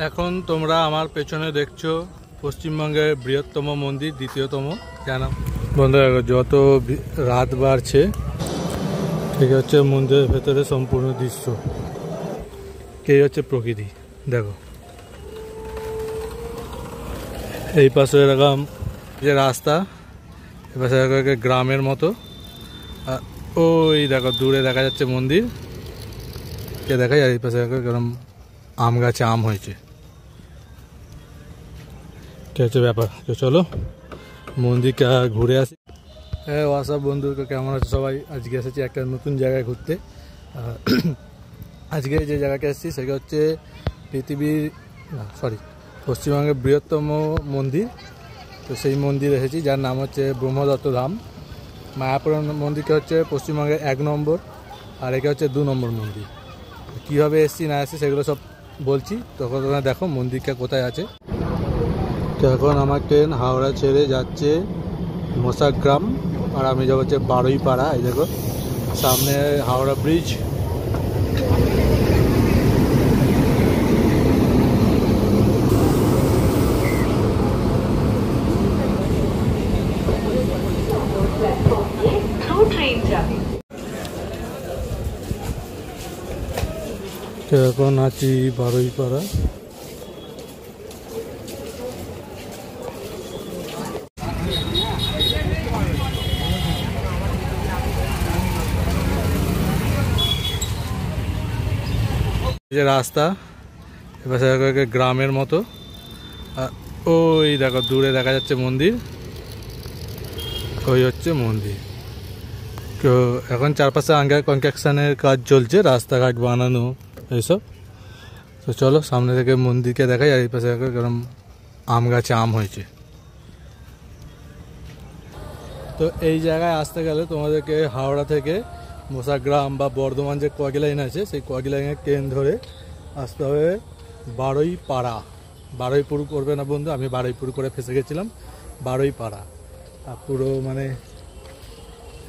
এখন তোমরা আমার পেছনে দেখছো পশ্চিমবঙ্গের বৃহত্তম মন্দির, দ্বিতীয়তম জানা। বন্ধুরা, যত রাত বাড়ছে ঠিক হচ্ছে মন্দিরের ভেতরে সম্পূর্ণ দৃশ্য, এই হচ্ছে প্রকৃতি। দেখো এই পাশে এরকম যে রাস্তা, এই পাশে গ্রামের মতো, আর ওই দেখো দূরে দেখা যাচ্ছে মন্দির কে দেখাই, আর এই পাশে এরকম আম গাছে আম হয়েছে। কি হচ্ছে ব্যাপার, তো চলো মন্দিরটা ঘুরে আসি। হ্যাঁ হোয়াটসঅ্যাপ বন্ধু, কেমন আছে সবাই? আজকে এসেছি একটা নতুন জায়গায় ঘুরতে। আজকে যে জায়গাটা এসেছি সেটা হচ্ছে পশ্চিমবঙ্গের বৃহত্তম মন্দির। তো সেই মন্দির এসেছি, যার নাম হচ্ছে ব্রহ্মদত্ত ধাম। মায়াপুর মন্দিরটা হচ্ছে পশ্চিমবঙ্গের 1 নম্বর, আর এটা হচ্ছে 2 নম্বর মন্দির। কীভাবে এসেছি না এসেছি সেগুলো সব বলছি, তখন তোমরা দেখো মন্দিরটা কোথায় আছে। তো এখন আমার ট্রেন হাওড়া ছেড়ে যাচ্ছে মোসাগ্রাম, আর আমি যাবো হচ্ছে বারুইপাড়া। এই দেখো সামনে হাওড়া ব্রিজ। তো এখন আছি বারুইপাড়া। যে রাস্তা, এবার গ্রামের মতো, আর ওই দেখো দূরে দেখা যাচ্ছে মন্দির, ওই হচ্ছে মন্দির। তো এখন চারপাশে আঙ্গার কনস্ট্রাকশনের কাজ চলছে, রাস্তাঘাট বানানো এইসব। তো চলো সামনে থেকে মন্দিরকে দেখাই, আর এই পাশে এরকম আম গাছে আম হয়েছে। তো এই জায়গায় আসতে গেলে তোমাদেরকে হাওড়া থেকে মোসাগ্রাম বা বর্ধমান যে কোয়াগি লাইন আছে, সেই কোয়াগি লাইনের ট্রেন ধরে আসতে হবে বারুইপাড়া। বারুইপুর করবে না বন্ধু, আমি বারুইপুর করে ফেসে গেছিলাম। বারুইপাড়া আর পুরো মানে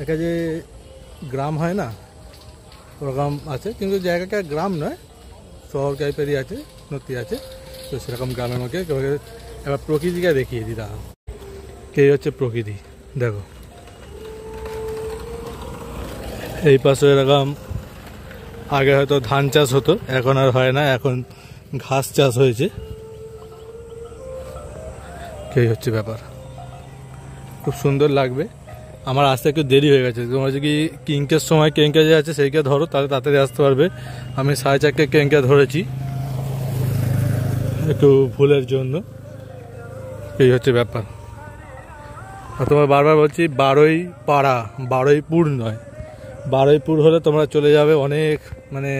একটা যে গ্রাম হয় না, ওরকম আছে, কিন্তু জায়গাটা গ্রাম নয়, শহর টাইপেরই আছে, নদী আছে। তো সেরকম গ্রামের মধ্যে এবার প্রকৃতিকে দেখিয়ে দিলাম। এই হচ্ছে প্রকৃতি, দেখো এই পাশে এরকম আগে হয়তো ধান চাষ হতো, এখন আর হয় না, এখন ঘাস চাষ হয়েছে। এই হচ্ছে ব্যাপার, খুব সুন্দর লাগবে। আমার আসতে একটু দেরি হয়ে গেছে। তোমরা যদি কিংকের সময় কেঙ্কা যে আছে সেইকে ধরো, তাহলে তাড়াতাড়ি আসতে পারবে। আমি 4:30 কেঙ্কা ধরেছি একটু ভুলের জন্য। এই হচ্ছে ব্যাপার। আর তোমার বারবার বলছি বারুইপাড়া, বারুইপুর নয়। বারুইপুর হলে তোমরা চলে যাবে অনেক, মানে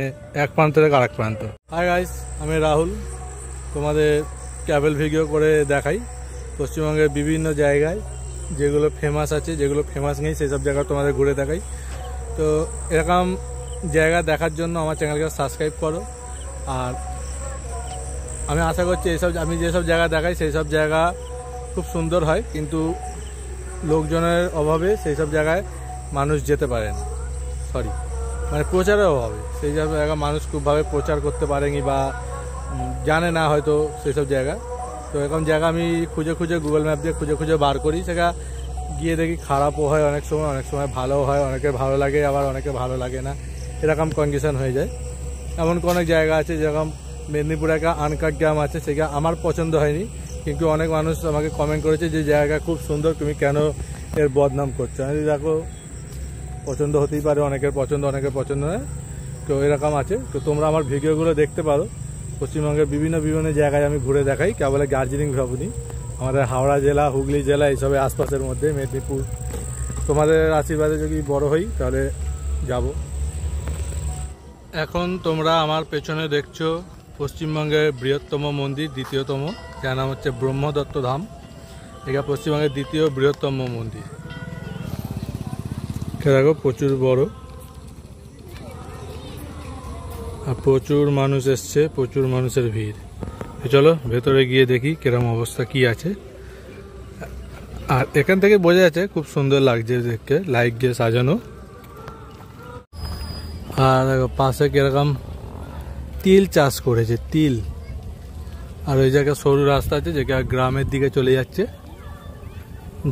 এক প্রান্ত থেকে আরেক প্রান্ত। হাই গাইস, আমি রাহুল, তোমাদের ট্রাভেল ভিডিও করে দেখাই পশ্চিমবঙ্গের বিভিন্ন জায়গায় যেগুলো ফেমাস আছে, যেগুলো ফেমাস নেই সেই সব জায়গা তোমাদের ঘুরে দেখাই। তো এরকম জায়গা দেখার জন্য আমার চ্যানেলকে সাবস্ক্রাইব করো। আর আমি আশা করছি আমি যেসব জায়গা দেখাই সেই সব জায়গা খুব সুন্দর হয়, কিন্তু লোকজনের অভাবে সেই সব জায়গায় মানুষ যেতে পারে না। মানে প্রচারের অভাবে সেই সব জায়গা মানুষ খুবভাবে প্রচার করতে পারেনি বা জানে না হয়তো সেই সব জায়গা। তো এরকম জায়গা আমি খুঁজে খুঁজে গুগল ম্যাপ দিয়ে খুঁজে বার করি, সেটা গিয়ে দেখি খারাপও হয় অনেক সময় ভালোও হয়, অনেকের ভালো লাগে আবার অনেকে ভালো লাগে না, এরকম কন্ডিশন হয়ে যায়। এমন অনেক জায়গা আছে, যেরকম মেদিনীপুরে একটা আনকাট গ্রাম আছে, সেটা আমার পছন্দ হয়নি, কিন্তু অনেক মানুষ আমাকে কমেন্ট করেছে যে জায়গা খুব সুন্দর, তুমি কেন এর বদনাম করছো। আমি দেখো পছন্দ হতেই পারে, অনেকের পছন্দ নয়, তো এরকম আছে। তো তোমরা আমার ভিডিওগুলো দেখতে পারো। পশ্চিমবঙ্গের বিভিন্ন জায়গায় আমি ঘুরে দেখাই, কেবল দার্জিলিং ভাবনি, আমাদের হাওড়া জেলা, হুগলি জেলা, এইসবের আশপাশের মধ্যে, মেদিনীপুর। তোমাদের আশীর্বাদে যদি বড় হই তাহলে যাব। এখন তোমরা আমার পেছনে দেখছো পশ্চিমবঙ্গের বৃহত্তম মন্দির, দ্বিতীয়তম, যার নাম হচ্ছে ব্রহ্মদত্ত ধাম। এটা পশ্চিমবঙ্গের দ্বিতীয় বৃহত্তম মন্দির। দেখো প্রচুর বড়, আর প্রচুর মানুষ এসছে, প্রচুর মানুষের ভিড়। চলো ভেতরে গিয়ে দেখি কিরকম অবস্থা কি আছে। আর এখান থেকে বোঝা যাচ্ছে খুব সুন্দর লাগছে দেখতে, লাইট দিয়ে সাজানো। আর পাশে কিরকম তিল চাষ করেছে, তিল আর ওই জায়গায় সরু রাস্তা আছে যেটা গ্রামের দিকে চলে যাচ্ছে।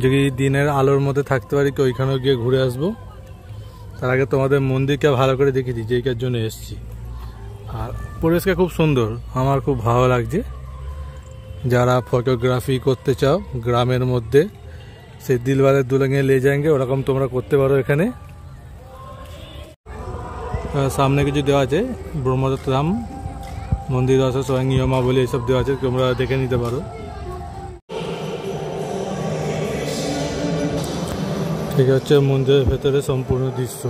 যদি দিনের আলোর মধ্যে থাকতে পারি কি ওইখানেও গিয়ে ঘুরে আসবো। তার আগে তোমাদের মন্দিরকে ভালো করে দেখিয়ে দিই যেইটার জন্য এসেছি। আর পরিবেশটা খুব সুন্দর, আমার খুব ভালো লাগছে। যারা ফটোগ্রাফি করতে চাও গ্রামের মধ্যে, সেই দিলওয়ালে দুলহানিয়া লে যাएंगे ওরকম তোমরা করতে পারো। এখানে সামনে কিছু দেওয়া আছে, ব্রহ্মদত্ত ধাম মন্দির আছে, স্বয়ং নিয়মাবলী এইসব দেওয়া আছে, তোমরা দেখে নিতে পারো। ঠিক হচ্ছে মন্দিরের ভেতরে সম্পূর্ণ দৃশ্য।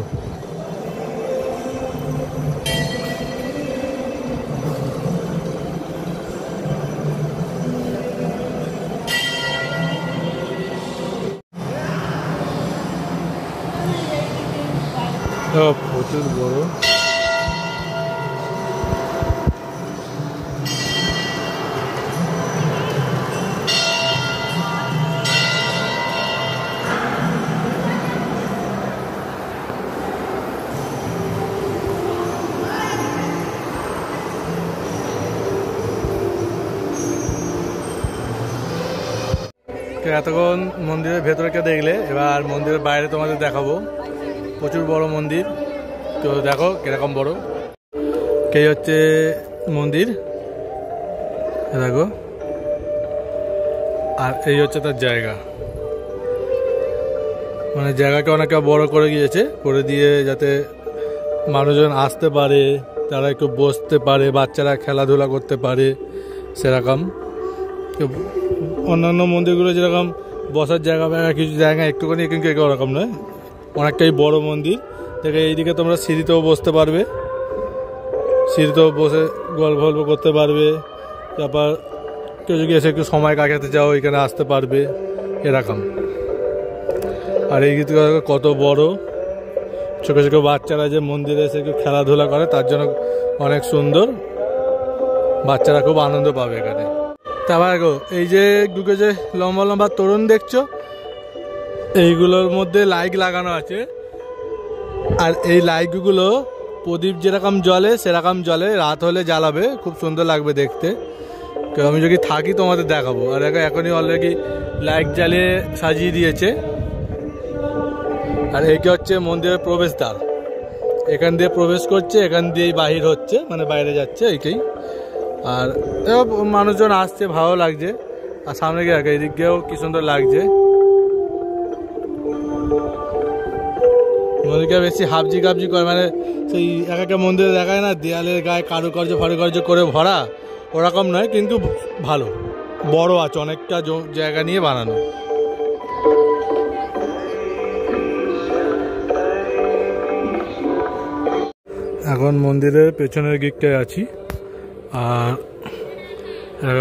প্রচুর বড়। এতক্ষণ মন্দিরের ভেতরকে দেখলে, এবার মন্দিরের বাইরে তোমাদের দেখাবো। প্রচুর বড় মন্দির, তো দেখো কিরকম বড়। কে হচ্ছে মন্দির দেখো, আর এই হচ্ছে তার জায়গা। মানে জায়গাকে অনেকটা বড় করে গিয়েছে, করে দিয়ে যাতে মানুষজন আসতে পারে, তারা একটু বসতে পারে, বাচ্চারা খেলাধুলা করতে পারে সেরকম। অন্যান্য মন্দিরগুলো যেরকম বসার জায়গা বা কিছু জায়গা একটুখানি, কিন্তু ওরকম নয়, অনেকটাই বড় মন্দির। দেখে এইদিকে তোমরা সিঁড়িতেও বসতে পারবে, সিঁড়িতেও বসে গল্প করতে পারবে। তারপর কেউ যদি এসে একটু সময় কাটাতে চাও এখানে আসতে পারবে এরকম। আর এই দিকে কত বড়, ছোটো ছোটো বাচ্চারা যে মন্দিরে এসে একটু খেলাধুলা করে তার জন্য অনেক সুন্দর, বাচ্চারা খুব আনন্দ পাবে এখানে। তারপর এই যে দুটো যে লম্বা লম্বা তোরণ দেখছো, এইগুলোর মধ্যে লাইট লাগানো আছে। আর এই লাইটগুলো প্রদীপ যেরকম জ্বলে সেরকম জ্বলে, রাত হলে জ্বালাবে, খুব সুন্দর লাগবে দেখতে। তো আমি যদি থাকি তোমাদের দেখাবো। আর এখনই অলরেডি লাইট জ্বালিয়ে সাজিয়ে দিয়েছে। আর এইটা হচ্ছে মন্দিরের প্রবেশদ্বার, এখান দিয়ে প্রবেশ করছে, এখান দিয়েই বাহির হচ্ছে, মানে বাইরে যাচ্ছে এইটাই। আর মানুষজন আসছে, ভালো লাগছে। আর সামনে গিয়ে এদিক গিয়েও কি সুন্দর লাগছে। মন্দিরটা বেশি হাবজি গাবজি করে, মানে সেই এক একটা মন্দিরে দেখায় না দেয়ালের গায়ে কারুকার্য ফারুকার্য করে ভরা, ওরকম নয়, কিন্তু ভালো বড় আছে, অনেকটা জায়গা নিয়ে বানানো। এখন মন্দিরের পেছনের দিকটায় আছি। আর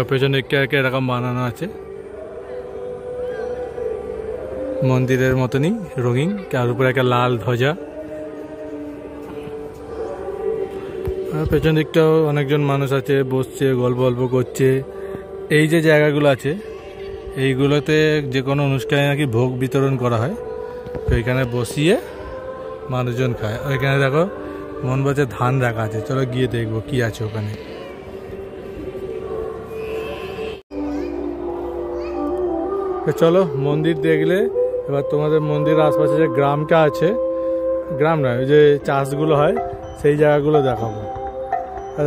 পেছনের দিকটা এরকম বানানো আছে মন্দিরের মতনই রঙিন, তার উপরে একটা লাল ধ্বজা। পেছন দিকটাও অনেকজন মানুষ আছে, বসছে, গল্প করছে। এই যে জায়গাগুলো আছে এইগুলোতে যে কোনো অনুষ্ঠানে নাকি ভোগ বিতরণ করা হয়, তো এখানে বসিয়ে মানুষজন খায়। ওইখানে দেখো মন বলছে ধান রাখা আছে, চলো গিয়ে দেখবো কি আছে ওখানে। চলো মন্দির দেখলে এবার তোমাদের মন্দিরের আশপাশে যে গ্রামটা আছে, গ্রাম নয়, ওই যে চাষগুলো হয় সেই জায়গাগুলো দেখাবো।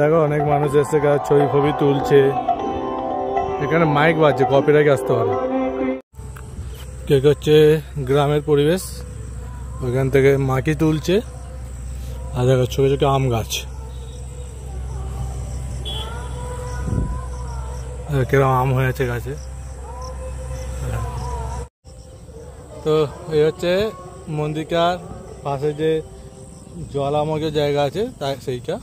দেখো অনেক মানুষ এসে ছবি ফবি তুলছে, এখানে মাইক বাজছে, কপিরাইট আসতে পারে। কেক হচ্ছে গ্রামের পরিবেশ, ওইখান থেকে মাটি তুলছে। আর দেখো ছোটো ছোটো আম গাছ, কিরকম আম হয়েছে গাছে। তো এই হচ্ছে মন্দিরটার পাশে যে জলাময় জায়গা আছে তাই সেইটা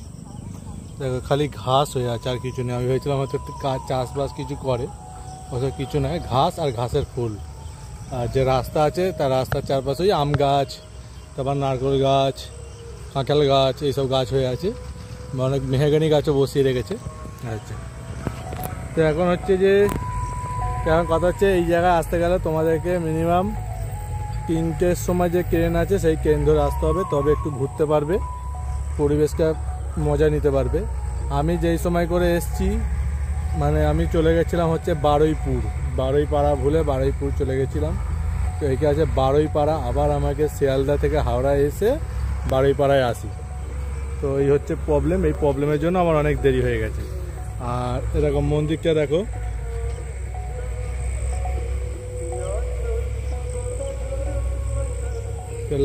দেখো, খালি ঘাস হয়ে আছে আর কিছু নেই। আমি ভেবেছিলাম হয়তো চাষবাস কিছু করে, ওসব কিছু নয়, ঘাস আর ঘাসের ফুল। আর যে রাস্তা আছে তার রাস্তার চারপাশে ওই আম গাছ, তারপর নারকেল গাছ, কাঁঠাল গাছ, এইসব গাছ হয়ে আছে। অনেক মেহগনি গাছও বসিয়ে রেখেছে। আচ্ছা, তো এখন হচ্ছে যে এখন কথা হচ্ছে এই জায়গায় আসতে গেলে তোমাদেরকে মিনিমাম 3টের সময় যে ট্রেন আছে সেই ট্রেন ধরে আসতে হবে, তবে একটু ঘুরতে পারবে, পরিবেশটা মজা নিতে পারবে। আমি যেই সময় করে এসছি মানে আমি চলে গেছিলাম হচ্ছে বারুইপুর, বারুইপাড়া ভুলে বারুইপুর চলে গেছিলাম। তো এখানে আছে বারুইপাড়া, আবার আমাকে শিয়ালদা থেকে হাওড়া এসে বারুইপাড়ায় আসি। তো এই হচ্ছে প্রবলেম, এই প্রবলেমের জন্য আমার অনেক দেরি হয়ে গেছে। আর এরকম মন্দিরটা দেখো,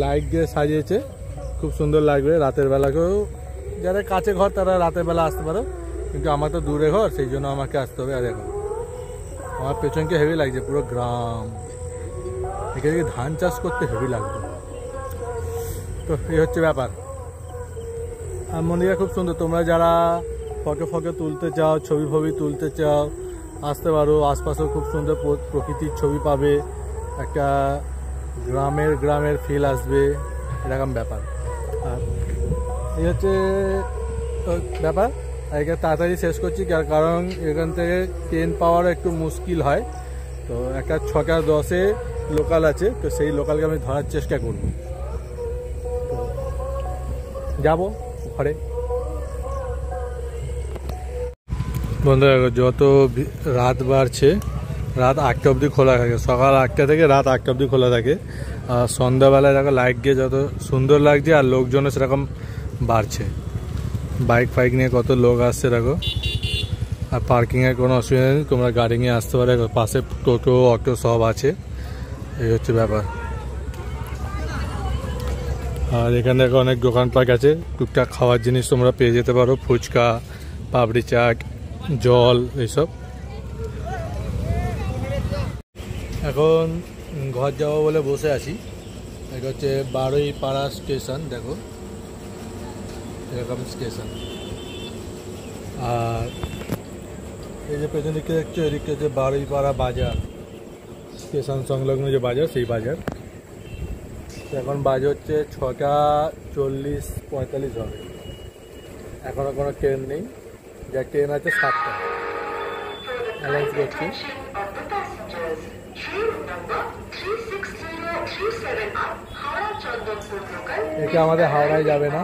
লাইট দিয়ে সাজিয়েছে, খুব সুন্দর লাগবে রাতের বেলাকেও। যারা কাছে ঘর তারা রাতের বেলা আসতে পারো, কিন্তু আমার তো দূরে ঘর, সেই জন্য আমাকে আসতে হবে। আর দেখো আমার পেছনকে হেভি লাগছে, পুরো গ্রাম, এখানে ধান চাষ করতে হেভি লাগবে। তো এই হচ্ছে ব্যাপার। আর মন্দিরটা খুব সুন্দর, তোমরা যারা ফটো তুলতে চাও, ছবি ফবি তুলতে চাও আসতে পারো। আশপাশেও খুব সুন্দর প্রকৃতির ছবি পাবে, একটা গ্রামের ফিল আসবে, এরকম ব্যাপার। আর এই হচ্ছে ব্যাপার। এখানে তাড়াতাড়ি শেষ করছি, কারণ এখান থেকে ট্রেন পাওয়ারও একটু মুশকিল হয়। তো একটা 6:10-এ লোকাল আছে, তো সেই লোকালকে আমি ধরার চেষ্টা করব। তো যাব ঘরে। বন্ধুরা যত রাত বাড়ছে, রাত 8টা অবধি খোলা থাকে, সকাল 8টা থেকে রাত 8টা অবধি খোলা থাকে। আর সন্ধ্যাবেলায় দেখো লাইট দিয়ে যত সুন্দর লাগছে, আর লোকজনও সেরকম বাড়ছে। বাইক ফাইক নিয়ে কত লোক আসছে দেখো। আর পার্কিংয়ের কোনো অসুবিধা নেই, তোমরা গাড়ি নিয়ে আসতে পারো, পাশে টোটো অটো সব আছে। এই হচ্ছে ব্যাপার। আর এখানে দেখো অনেক দোকানপাট আছে, টুকটাক খাওয়ার জিনিস তোমরা পেয়ে যেতে পারো, ফুচকা, পাপড়ি চাট, জল, এইসব। এখন ঘর যাবো বলে বসে আছি। এটা হচ্ছে বারুইপাড়া স্টেশন, দেখো এরকম স্টেশন। আর এই যে পেছন দিকে দেখছো, এদিকে হচ্ছে বারুইপাড়া বাজার, স্টেশন সংলগ্ন যে বাজার, সেই বাজার। এখন বাজে হচ্ছে 6:40-45 হবে। এখনো কোনো ট্রেন নেই, যা ট্রেন আছে 7টা। অ্যানাউন্স করছি। এটা আমাদের হাওড়ায় যাবে না,